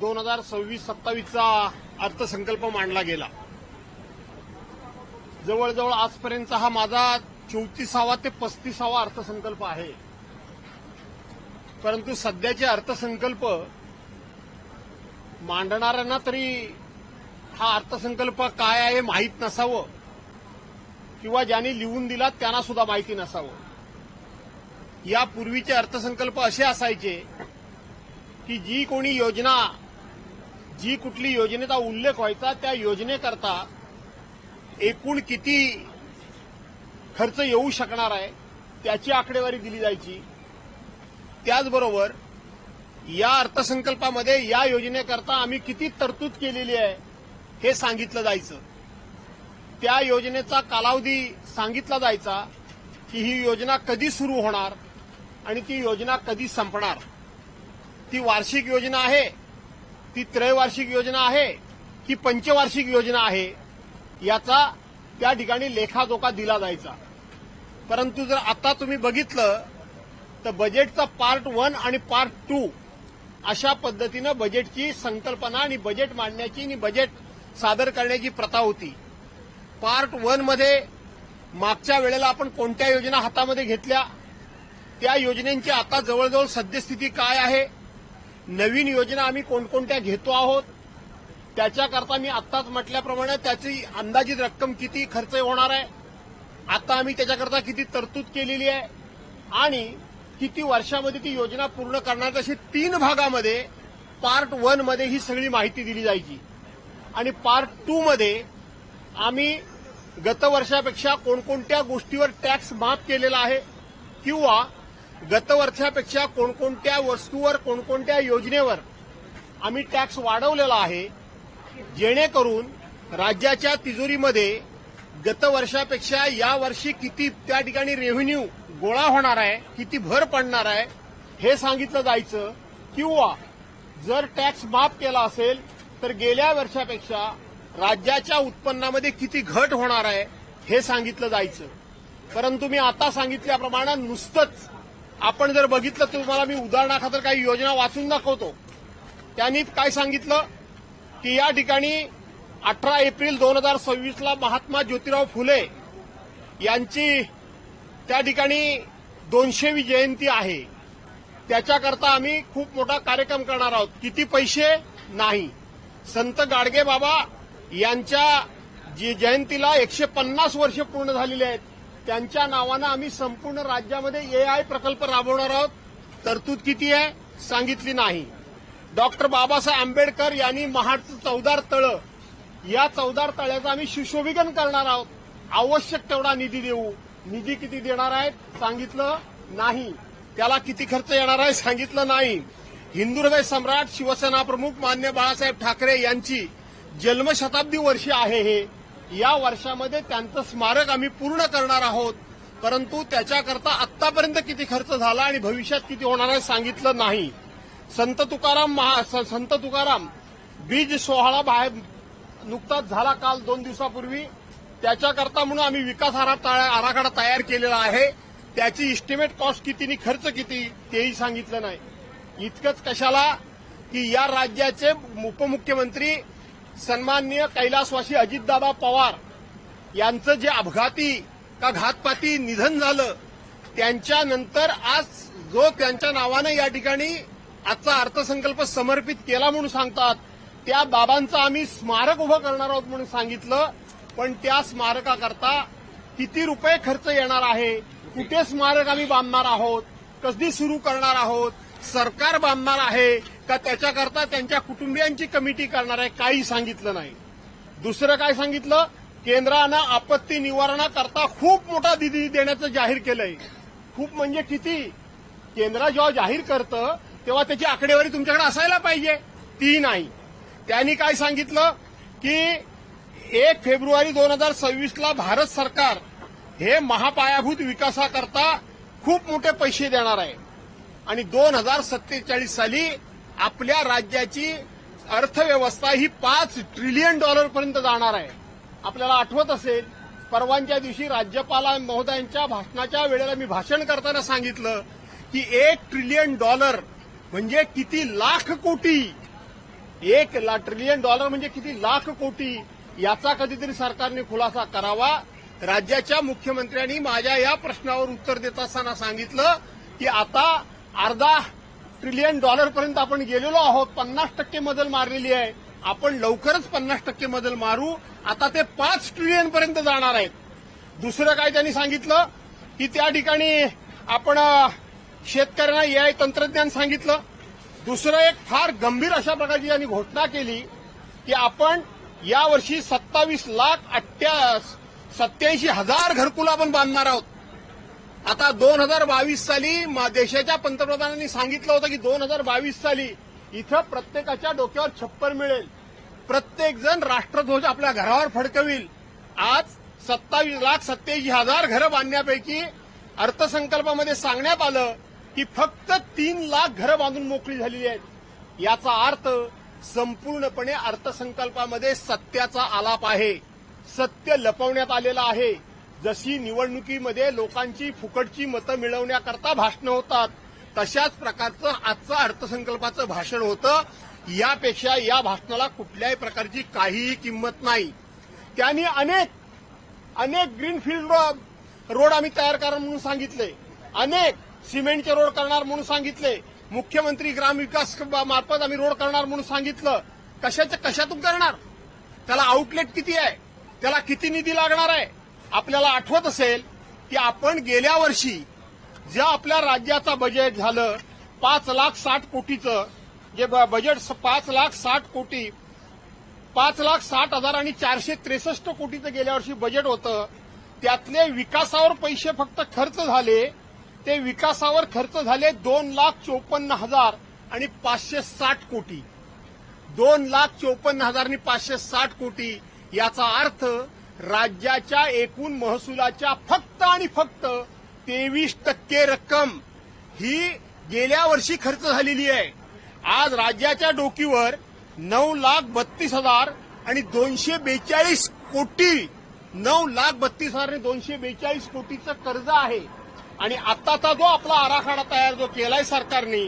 2026-27चा अर्थसंकल्प मांडला गेला। जवळजवळ आजपर्यंतचा हा माझा 34वा ते 35वा अर्थसंकल्प आहे। परंतु सध्याचे अर्थसंकल्प मांडणाऱ्यांना तरी हा अर्थसंकल्प काय आहे माहीत नसावं किंवा ज्यांनी लिहून दिला त्यांना सुद्धा माहिती नसावं। यापूर्वीचे अर्थसंकल्प असे असायचे की जी कोणी योजना, जी कुठली योजनेचा उल्लेख व्हायचा त्या योजनेकरता एकूण किती खर्च येऊ शकणार आहे त्याची आकडेवारी दिली जायची। त्याचबरोबर या अर्थसंकल्पामध्ये या योजनेकरता आम्ही किती तरतूद केलेली आहे हे सांगितलं जायचं। त्या योजनेचा कालावधी सांगितला जायचा की ही योजना कधी सुरू होणार आणि ती योजना कधी संपणार। ती वार्षिक योजना आहे, ती त्रैवार्षिक योजना आहे की पंचवार्षिक योजना आहे याचा त्या ठिकाणी लेखाजोखा दिला जायचा। परंतु जर आता तुम्ही बघितलं तर बजेटचा पार्ट 1 आणि पार्ट 2 अशा पद्धतीनं बजेटची संकल्पना आणि बजेट मांडण्याची आणि बजेट सादर करण्याची प्रथा होती। पार्ट 1 मध्ये मागच्या वेळेला आपण कोणत्या योजना हातामध्ये घेतल्या, त्या योजनेची आता जवळजवळ सद्यस्थिती काय आहे, नवीन योजना आम्ही कोणकोणत्या घेतो आहोत, त्याच्याकरता मी आत्ताच म्हटल्याप्रमाणे त्याची अंदाजित रक्कम किती खर्च होणार आहे, आता आम्ही त्याच्याकरता किती तरतूद केलेली आहे आणि किती वर्षामध्ये ती योजना पूर्ण करणार, अशी 3 भागामध्ये पार्ट 1 मध्ये ही सगळी माहिती दिली जायची। आणि पार्ट 2 मध्ये आम्ही गत वर्षापेक्षा कोणकोणत्या गोष्टीवर टॅक्स माफ केलेला आहे किंवा गत वर्षापेक्षा कोणकोणत्या वस्तूवर, कोणकोणत्या योजनेवर आम्ही टॅक्स वाढवलेला आहे, जेणेकरून राज्याच्या तिजोरीमध्ये गत वर्षापेक्षा यावर्षी किती त्या ठिकाणी रेव्हेन्यू गोळा होणार आहे, किती भर पडणार आहे हे सांगितलं जायचं। किंवा जर टॅक्स माफ केला असेल तर गेल्या वर्षापेक्षा राज्याच्या उत्पन्नामध्ये किती घट होणार आहे हे सांगितलं जायचं। परंतु मी आता सांगितल्याप्रमाणे नुसतंच आपण जर बघितलं तर तुम्हाला मी उदाहरणाखातर काही योजना वाचून दाखवतो। त्यांनी काय सांगितलं की या ठिकाणी 18 एप्रिल 2026ला महात्मा ज्योतिराव फुले यांची त्या ठिकाणी 200वी जयंती आहे, त्याच्याकरता आम्ही खूप मोठा कार्यक्रम करणार आहोत। किती पैसे नाही, संत गाडगे बाबा यांच्या जयंतीला 150 वर्ष पूर्ण झालेली आहेत, त्यांच्या नावानं आम्ही संपूर्ण राज्यामध्ये AI प्रकल्प राबवणार आहोत। तरतूद किती आहे सांगितली नाही। डॉक्टर बाबासाहेब आंबेडकर यांनी महाडचं 14 तळं, या 14 तळ्याचं आम्ही सुशोभीकरण करणार आहोत, आवश्यक तेवढा निधी देऊ। निधी किती देणार आहेत सांगितलं नाही, त्याला किती खर्च येणार आहे सांगितलं नाही। हिंदू हृदय सम्राट शिवसेना प्रमुख मान्य बाळासाहेब ठाकरे यांची जन्मशताब्दी वर्ष आहे हे, या वर्षामध्ये त्यांचं स्मारक आम्ही पूर्ण करणार आहोत, परंतु त्याच्याकरता आतापर्यंत किती खर्च झाला आणि भविष्यात किती होणार आहे सांगितलं नाही। संत तुकाराम बीज सोहळा बाहेर नुकताच झाला काल 2 दिवसापूर्वी, त्याच्याकरता म्हणून आम्ही विकास आराखडा तयार केलेला आहे, त्याची इस्टिमेट कॉस्ट किती आणि खर्च किती तेही सांगितलं नाही। इतकंच कशाला की या राज्याचे उपमुख्यमंत्री सन्माननीय कैलासवासी अजितदादा पवार यांचं जे अपघाती का घातपाती निधन झालं, त्यांच्यानंतर आज जो त्यांच्या नावानं या ठिकाणी आजचा अर्थसंकल्प समर्पित केला म्हणून सांगतात, त्या बाबांचं आम्ही स्मारक उभं करणार आहोत म्हणून सांगितलं। पण त्या स्मारकाकरता किती रुपये खर्च येणार आहे, कुठे स्मारक आम्ही बांधणार आहोत, कधी सुरू करणार आहोत, सरकार बांधणार आहे का त्याच्याकरता त्यांच्या कुटुंबियांची कमिटी करणार आहे, काही सांगितलं नाही। दुसरं काय सांगितलं, केंद्रानं आपत्ती निवारणाकरता खूप मोठा निधी देण्याचं जाहीर केलंय। खूप म्हणजे किती, केंद्र जेव्हा जाहीर करतं तेव्हा त्याची आकडेवारी तुमच्याकडे असायला पाहिजे, ती नाही। त्यांनी काय सांगितलं की 1 फेब्रुवारी 2026ला भारत सरकार हे महापायाभूत विकासाकरता खूप मोठे पैसे देणार आहे आणि 2047 साली आपल्या राज्याची अर्थव्यवस्था ही $5 ट्रिलियन पर्यंत जाणार आहे। आपल्याला आठवत असेल परवाच्या दिवशी राज्यपाल महोदयांच्या भाषणाच्या वेळेला मी भाषण करताना सांगितलं की $1 ट्रिलियन म्हणजे किती लाख कोटी ट्रिलियन डॉलर म्हणजे किती लाख कोटी, याचा कधीतरी सरकारने खुलासा करावा. राज्याच्या मुख्यमंत्र्यांनी माझ्या या प्रश्नावर उत्तर देत असताना सांगितलं की आता अर्धा ट्रिलियन डॉलरपर्यंत आपण गेलेलो आहोत, 50% मजल मारलेली आहे, आपण लवकरच 50% मजल मारू, आता ते 5 ट्रिलियन पर्यंत जाणार आहेत. दुसरं काय त्यांनी सांगितलं की त्या ठिकाणी आपण शेतकऱ्यांना एआय तंत्रज्ञान सांगितलं. दुसरं एक फार गंभीर अशा प्रकारची त्यांनी घोषणा केली की आपण यावर्षी 27,87,000 घरकुलं आपण बांधणार आहोत. आता 2022 साली देशाच्या पंतप्रधानांनी सांगितलं होतं की 2022 साली इथं प्रत्येकाच्या डोक्यावर छप्पर मिळेल, प्रत्येक जण राष्ट्रध्वज आपल्या घरावर फडकविल. आज 27,87,000 घरं बांधण्यापैकी अर्थसंकल्पामध्ये सांगण्यात आलं की फक्त 3 लाख घरं बांधून मोकळी झालेली आहेत. याचा अर्थ संपूर्णपणे अर्थसंकल्पामध्ये सत्याचा आलाप आहे, सत्य लपवण्यात आलेलं आहे. जशी निवडणुकीमध्ये लोकांची फुकटची मतं मिळवण्याकरता भाषणं होतात, तशाच प्रकारचं आजचं अर्थसंकल्पाचं भाषण होतं. यापेक्षा या भाषणाला कुठल्याही प्रकारची काहीही किंमत नाही. त्यांनी अनेक ग्रीनफील्ड रोड आम्ही तयार करणार म्हणून सांगितले, अनेक सिमेंटचे रोड करणार म्हणून सांगितले, मुख्यमंत्री ग्रामविकास मार्फत आम्ही रोड करणार म्हणून सांगितलं. कशातून करणार? त्याला आउटलेट किती आहे, त्याला किती निधी लागणार आहे? आपल्याला आठवत असेल की आपण गेल्या वर्षी जे आपल्या राज्याचं बजेट झालं 5,60,000 कोटीचं, जे बजेट 5,60,000 कोटी, 5,60,000 आणि 463 कोटीचं गेल्या वर्षी बजेट होतं. त्यातले विकासावर पैसे फक्त खर्च झाले, ते विकासावर खर्च झाले 2,54,000 आणि 560 कोटी. 2,54,000 आणि 560 कोटी. याचा अर्थ राज्याच्या एकूण महसुलाच्या फक्त आणि फक्त 23% रक्कम ही गेल्या वर्षी खर्च झालेली आहे. आज राज्याच्या डोकीवर 9,32,000 आणि 242 कोटी, 9,32,000 आणि 242 कोटीचं कर्ज आहे. आणि आत्ताचा जो आपला आराखडा तयार जो केलाय सरकारने,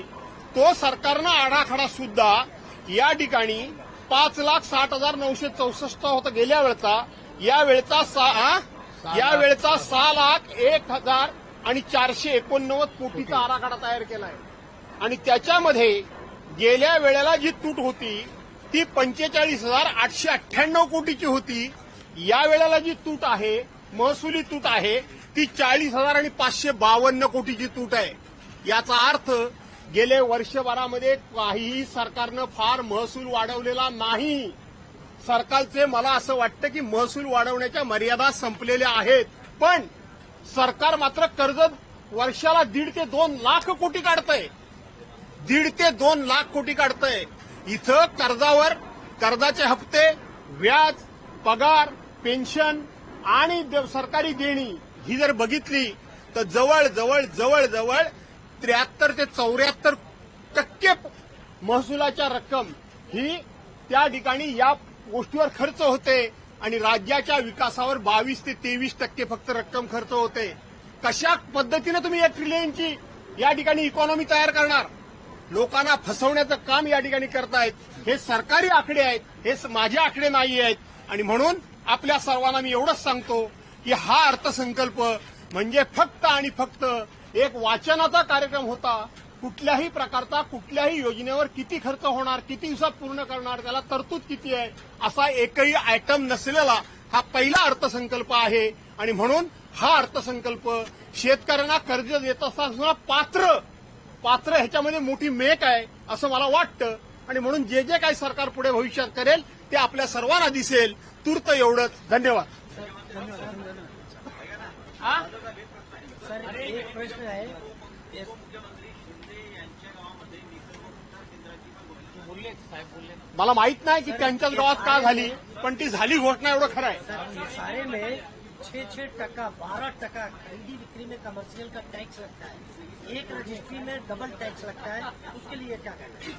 तो सरकारनं आराखडा सुद्धा या ठिकाणी 5,60,964 होता गेल्या वेळचा, यावेळचा 6,01,000 आणि 489 कोटीचा आराखडा तयार केलाय. आणि त्याच्यामध्ये गेल्या वेळेला जी तूट होती ती 45,898 कोटीची होती. या वेळेला जी तूट आहे, महसुली तूट आहे, ती 40,000 आणि 552 कोटीची तूट आहे. याचा अर्थ गेले वर्षभरामध्ये काहीही सरकारनं फार महसूल वाढवलेला नाही. सरकारचे मला असं वाटतं की महसूल वाढवण्याच्या मर्यादा संपलेल्या आहेत, पण सरकार मात्र कर्ज वर्षाला 1.5 ते 2 लाख कोटी काढतंय, 1.5 ते 2 लाख कोटी काढतंय. इथं कर्जावर कर्जाचे हप्ते, व्याज, पगार, पेन्शन आणि सरकारी देणी ही जर बघितली तर जवळ 73 ते 74% महसुलाच्या रक्कम ही त्या ठिकाणी या गोष्टीवर खर्च होते आणि राज्याच्या विकासावर 22 ते 23% फक्त रक्कम खर्च होते. कशा पद्धतीने तुम्ही 1 ट्रिलियनची या ठिकाणी इकॉनॉमी तयार करणार? लोकांना फसवण्याचं काम या ठिकाणी करतायत. हे सरकारी आकडे आहेत, हे माझे आकडे नाही आहेत. आणि म्हणून आपल्या सर्वांना मी एवढंच सांगतो की हा अर्थसंकल्प म्हणजे फक्त आणि फक्त एक वाचनाचा कार्यक्रम होता. कुठल्याही प्रकारचा कुठल्याही योजनेवर किती खर्च होणार, किती दिवसात पूर्ण करणार, त्याला तरतूद किती आहे, असा एकही आयटम नसलेला हा पहिला अर्थसंकल्प आहे. आणि म्हणून हा अर्थसंकल्प शेतकऱ्यांना कर्ज देत असताना पात्र ह्याच्यामध्ये मोठी मेक आहे असं मला वाटतं. आणि म्हणून जे काही सरकार पुढे भविष्यात करेल ते आपल्या सर्वांना दिसेल. तूर्त एवढंच. धन्यवाद. सर एक प्रश्न आहे. मला माहित नाही की त्यांच्याच गावात का झाली, पण ती झाली घोषणा एवढं खरं आहे. सर सारे में 6% 12% खरीदी बिक्री में कमर्शियल का टैक्स लगता है, एक रजिस्ट्री में डबल टैक्स लगता है, उसके लिए क्या कहना है?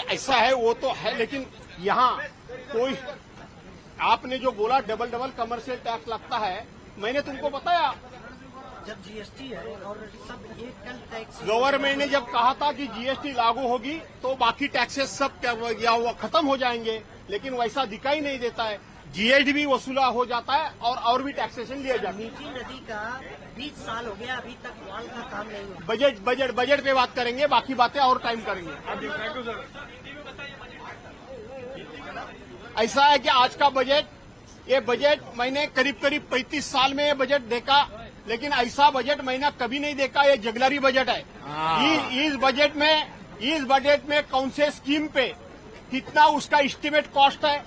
ऐसा है, वो तो है, लेकिन यहाँ कोई आपने जो बोला डबल कमर्शियल टैक्स लगता है, मैंने तुमको बताया जब जीएसटी है और सब एकल टैक्स, गवर्नमेंट ने जब कहा था कि जीएसटी लागू होगी तो बाकी टैक्सेस सब क्या हुआ, खत्म हो जाएंगे, लेकिन वैसा दिखाई नहीं देता है। जीएसटी भी वसूला हो जाता है और भी टैक्सेशन लिया जाता है। मीठी नदी का 20 साल हो गया, अभी तक वॉल का काम नहीं हुआ। बजट पे बात करेंगे, बाकी बातें और टाइम करेंगे। ऐसा है कि आज का बजट, ये बजट मैंने करीब 35 साल में ये बजट देखा, लेकिन ऐसा बजट मैंने कभी नहीं देखा। ये जगलरी बजट है। इस बजट में कौन से स्कीम पे कितना उसका एस्टीमेट कॉस्ट है,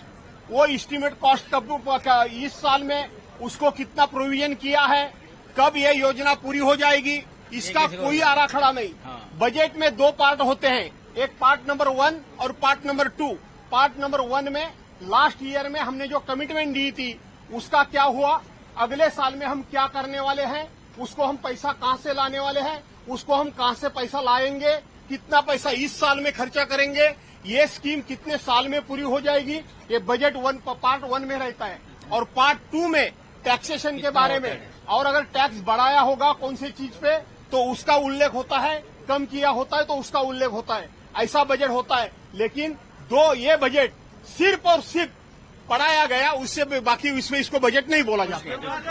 वो एस्टीमेट कॉस्ट कब इस साल में उसको कितना प्रोविजन किया है, कब ये योजना पूरी हो जाएगी, इसका कोई आराखड़ा नहीं। बजट में 2 पार्ट होते हैं, एक पार्ट नंबर 1 और पार्ट नंबर 2। पार्ट नंबर 1 में लास्ट ईयर में हमने जो कमिटमेंट दी थी उसका क्या हुआ, अगले साल में हम क्या करने वाले हैं, उसको हम पैसा कहां से लाने वाले हैं, उसको हम कहां से पैसा लाएंगे, कितना पैसा इस साल में खर्चा करेंगे, ये स्कीम कितने साल में पूरी हो जाएगी, ये बजट पार्ट 1 में रहता है। और पार्ट 2 में टैक्सेशन के बारे में, और अगर टैक्स बढ़ाया होगा कौन सी चीज पे तो उसका उल्लेख होता है, कम किया होता है तो उसका उल्लेख होता है। ऐसा बजट होता है। लेकिन ये बजट सिर्फ और सिर्फ पढ़ाया गया, उससे बाकी इसमें इसको बजट नहीं बोला जाता।